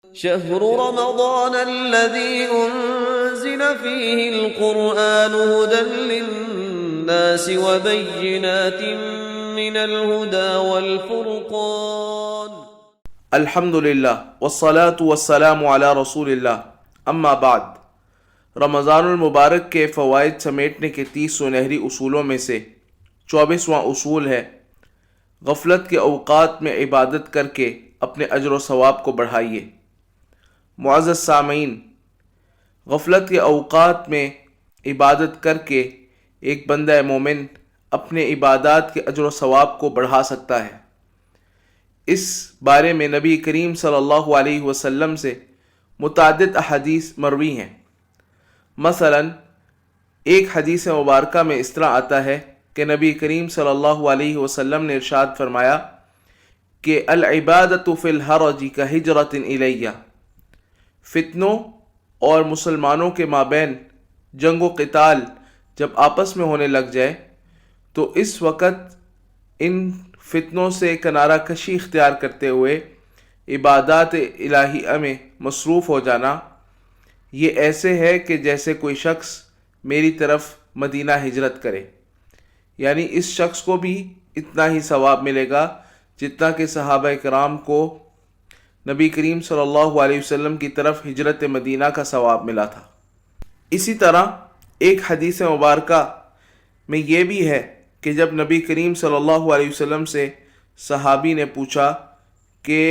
شهر رمضان الذي أنزل فيه القرآن هدى للناس وبينات من الهدى والفرقان الحمدللہ والصلاة والسلام علی رسول اللہ اما بعد۔ رمضان المبارک کے فوائد سمیٹنے کے 30 سنہری اصولوں میں سے 24واں اصول ہے غفلت کے اوقات میں عبادت کر کے اپنے اجر و ثواب کو بڑھائیے۔ معزز سامعین، غفلت کے اوقات میں عبادت کر کے ایک بندہ مومن اپنے عبادات کے اجر و ثواب کو بڑھا سکتا ہے۔ اس بارے میں نبی کریم صلی اللہ علیہ وسلم سے متعدد احادیث مروی ہیں۔ مثلا ایک حدیث مبارکہ میں اس طرح آتا ہے کہ نبی کریم صلی اللہ علیہ وسلم نے ارشاد فرمایا کہ العبادۃ فی الحرج کہجرۃ الیہ، فتنوں اور مسلمانوں کے مابین جنگ و قتال جب آپس میں ہونے لگ جائے تو اس وقت ان فتنوں سے کنارہ کشی اختیار کرتے ہوئے عبادات الہیہ میں مصروف ہو جانا، یہ ایسے ہے کہ جیسے کوئی شخص میری طرف مدینہ ہجرت کرے، یعنی اس شخص کو بھی اتنا ہی ثواب ملے گا جتنا کہ صحابہ کرام کو نبی کریم صلی اللہ علیہ وسلم کی طرف ہجرت مدینہ کا ثواب ملا تھا۔ اسی طرح ایک حدیث مبارکہ میں یہ بھی ہے کہ جب نبی کریم صلی اللہ علیہ وسلم سے صحابی نے پوچھا کہ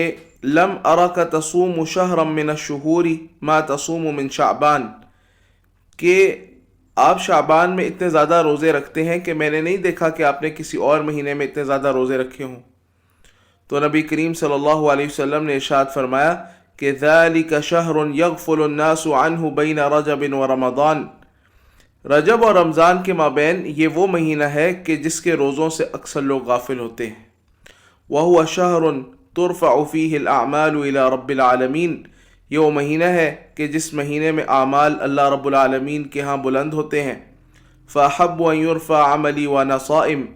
لم ارک تصوم شہرا من الشہور ما تصوم من شعبان، کہ آپ شعبان میں اتنے زیادہ روزے رکھتے ہیں کہ میں نے نہیں دیکھا کہ آپ نے کسی اور مہینے میں اتنے زیادہ روزے رکھے ہوں۔ تو نبی کریم صلی اللہ علیہ وسلم نے ارشاد فرمایا کہ ذالک شہر یغفل الناس عنہ بین رجب و رمضان، رجب اور رمضان کے مابین یہ وہ مہینہ ہے کہ جس کے روزوں سے اکثر لوگ غافل ہوتے ہیں۔ وَهُوَ شَهْرٌ تُرْفَعُ فِيهِ الْأَعْمَالُ إِلَى رَبِّ الْعَالَمِينَ، یہ وہ مہینہ ہے کہ جس مہینے میں اعمال اللہ رب العالمین کے ہاں بلند ہوتے ہیں۔ فَأَحَبُّ أَن يُرْفَعَ عَمَلِي وَأَنَا صَائِمٌ،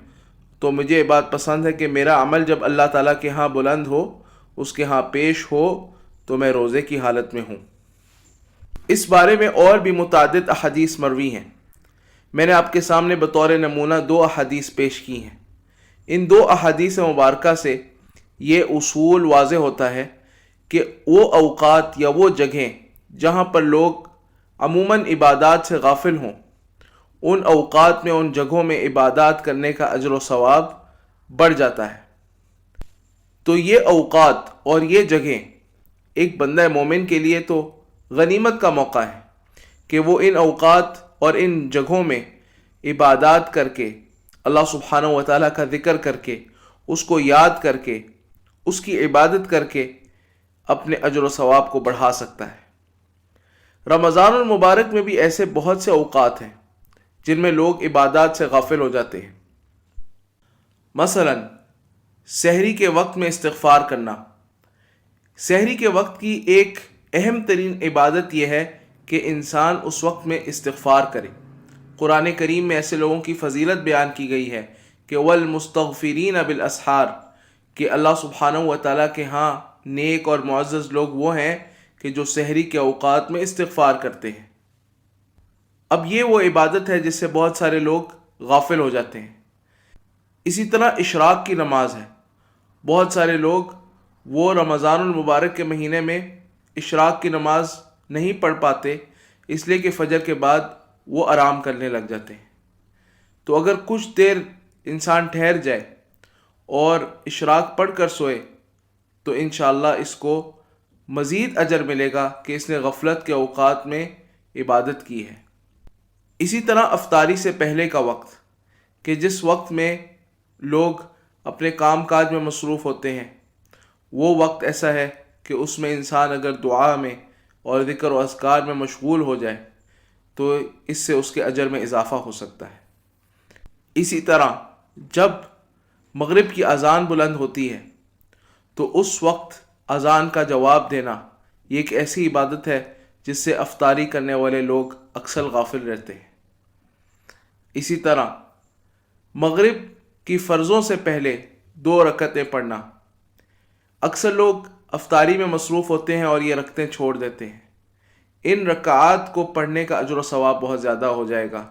تو مجھے یہ بات پسند ہے کہ میرا عمل جب اللہ تعالیٰ کے ہاں بلند ہو، اس کے ہاں پیش ہو، تو میں روزے کی حالت میں ہوں۔ اس بارے میں اور بھی متعدد احادیث مروی ہیں۔ میں نے آپ کے سامنے بطور نمونہ 2 احادیث پیش کی ہیں۔ ان 2 احادیث مبارکہ سے یہ اصول واضح ہوتا ہے کہ وہ اوقات یا وہ جگہیں جہاں پر لوگ عموماً عبادات سے غافل ہوں، ان اوقات میں ان جگہوں میں عبادات کرنے کا اجر و ثواب بڑھ جاتا ہے۔ تو یہ اوقات اور یہ جگہیں ایک بندہ مومن کے لیے تو غنیمت کا موقع ہے کہ وہ ان اوقات اور ان جگہوں میں عبادات کر کے، اللہ سبحانہ و تعالیٰ کا ذکر کر کے، اس کو یاد کر کے، اس کی عبادت کر کے اپنے اجر و ثواب کو بڑھا سکتا ہے۔ رمضان المبارک میں بھی ایسے بہت سے اوقات ہیں جن میں لوگ عبادات سے غافل ہو جاتے ہیں۔ مثلا سحری کے وقت میں استغفار کرنا۔ سحری کے وقت کی ایک اہم ترین عبادت یہ ہے کہ انسان اس وقت میں استغفار کرے۔ قرآن کریم میں ایسے لوگوں کی فضیلت بیان کی گئی ہے کہ والمستغفرین بالاسحار، کہ اللہ سبحانہ و تعالیٰ کے ہاں نیک اور معزز لوگ وہ ہیں کہ جو سحری کے اوقات میں استغفار کرتے ہیں۔ اب یہ وہ عبادت ہے جس سے بہت سارے لوگ غافل ہو جاتے ہیں۔ اسی طرح اشراق کی نماز ہے۔ بہت سارے لوگ وہ رمضان المبارک کے مہینے میں اشراق کی نماز نہیں پڑھ پاتے، اس لیے کہ فجر کے بعد وہ آرام کرنے لگ جاتے ہیں۔ تو اگر کچھ دیر انسان ٹھہر جائے اور اشراق پڑھ کر سوئے تو انشاءاللہ اس کو مزید اجر ملے گا کہ اس نے غفلت کے اوقات میں عبادت کی ہے۔ اسی طرح افطاری سے پہلے کا وقت، کہ جس وقت میں لوگ اپنے کام کاج میں مصروف ہوتے ہیں، وہ وقت ایسا ہے کہ اس میں انسان اگر دعا میں اور ذکر و اذکار میں مشغول ہو جائے تو اس سے اس کے اجر میں اضافہ ہو سکتا ہے۔ اسی طرح جب مغرب کی اذان بلند ہوتی ہے تو اس وقت اذان کا جواب دینا یہ ایک ایسی عبادت ہے جس سے افطاری کرنے والے لوگ اکثر غافل رہتے ہیں۔ اسی طرح مغرب کی فرضوں سے پہلے 2 رکعتیں پڑھنا، اکثر لوگ افطاری میں مصروف ہوتے ہیں اور یہ رکعتیں چھوڑ دیتے ہیں، ان رکعات کو پڑھنے کا اجر و ثواب بہت زیادہ ہو جائے گا،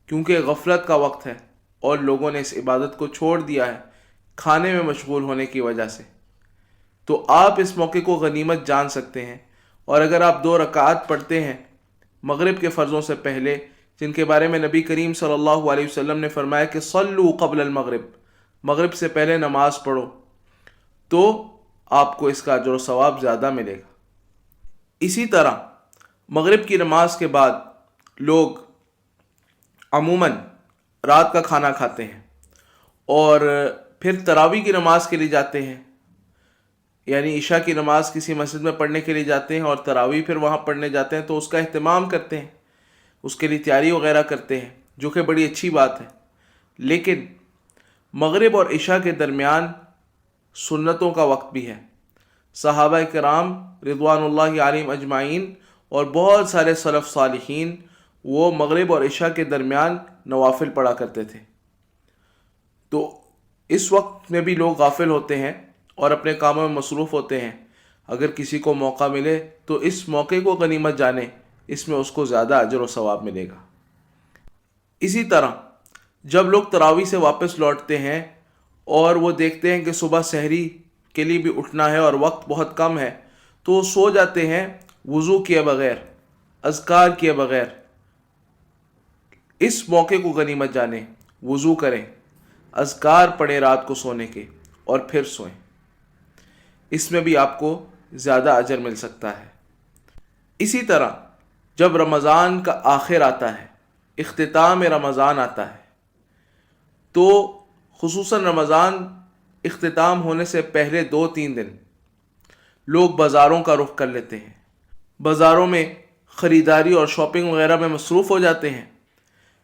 کیونکہ غفلت کا وقت ہے اور لوگوں نے اس عبادت کو چھوڑ دیا ہے کھانے میں مشغول ہونے کی وجہ سے۔ تو آپ اس موقع کو غنیمت جان سکتے ہیں، اور اگر آپ 2 رکعات پڑھتے ہیں مغرب کے فرضوں سے پہلے، جن کے بارے میں نبی کریم صلی اللہ علیہ وسلم نے فرمایا کہ صلو قبل المغرب، مغرب سے پہلے نماز پڑھو، تو آپ کو اس کا اجر و ثواب زیادہ ملے گا۔ اسی طرح مغرب کی نماز کے بعد لوگ عموماً رات کا کھانا کھاتے ہیں اور پھر تراویح کی نماز کے لیے جاتے ہیں، یعنی عشاء کی نماز کسی مسجد میں پڑھنے کے لیے جاتے ہیں اور تراویح پھر وہاں پڑھنے جاتے ہیں، تو اس کا اہتمام کرتے ہیں، اس کے لیے تیاری وغیرہ کرتے ہیں، جو کہ بڑی اچھی بات ہے۔ لیکن مغرب اور عشاء کے درمیان سنتوں کا وقت بھی ہے۔ صحابہ کرام رضوان اللہ علیہم اجمعین اور بہت سارے سلف صالحین وہ مغرب اور عشاء کے درمیان نوافل پڑھا کرتے تھے۔ تو اس وقت میں بھی لوگ غافل ہوتے ہیں اور اپنے کاموں میں مصروف ہوتے ہیں۔ اگر کسی کو موقع ملے تو اس موقع کو غنیمت جانے، اس میں اس کو زیادہ اجر و ثواب ملے گا۔ اسی طرح جب لوگ تراویح سے واپس لوٹتے ہیں اور وہ دیکھتے ہیں کہ صبح سحری کے لیے بھی اٹھنا ہے اور وقت بہت کم ہے، تو وہ سو جاتے ہیں وضو کیے بغیر، اذکار کیے بغیر۔ اس موقع کو غنیمت جانیں، وضو کریں، اذکار پڑھیں رات کو سونے کے، اور پھر سوئیں۔ اس میں بھی آپ کو زیادہ اجر مل سکتا ہے۔ اسی طرح جب رمضان کا آخر آتا ہے، اختتام رمضان آتا ہے، تو خصوصاً رمضان اختتام ہونے سے پہلے 2-3 دن لوگ بازاروں کا رخ کر لیتے ہیں، بازاروں میں خریداری اور شاپنگ وغیرہ میں مصروف ہو جاتے ہیں،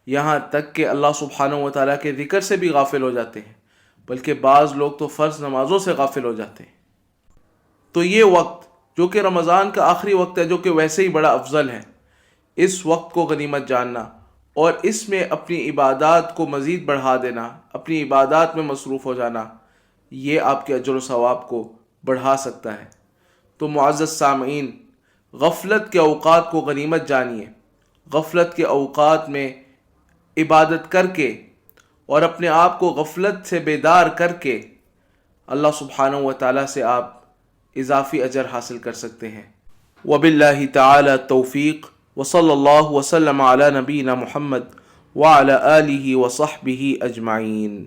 یہاں تک کہ اللہ سبحانہ و تعالیٰ کے ذکر سے بھی غافل ہو جاتے ہیں، بلکہ بعض لوگ تو فرض نمازوں سے غافل ہو جاتے ہیں۔ تو یہ وقت جو کہ رمضان کا آخری وقت ہے، جو کہ ویسے ہی بڑا افضل ہے، اس وقت کو غنیمت جاننا اور اس میں اپنی عبادات کو مزید بڑھا دینا، اپنی عبادات میں مصروف ہو جانا، یہ آپ کے اجر و ثواب کو بڑھا سکتا ہے۔ تو معزز سامعین، غفلت کے اوقات کو غنیمت جانیے، غفلت کے اوقات میں عبادت کر کے اور اپنے آپ کو غفلت سے بیدار کر کے اللہ سبحانہ و تعالیٰ سے آپ اضافی اجر حاصل کر سکتے ہیں۔ وباللہ تعالی توفیق، وصلی اللہ وسلم علی نبینا محمد وعلی آلہ وصحبہ اجمعین۔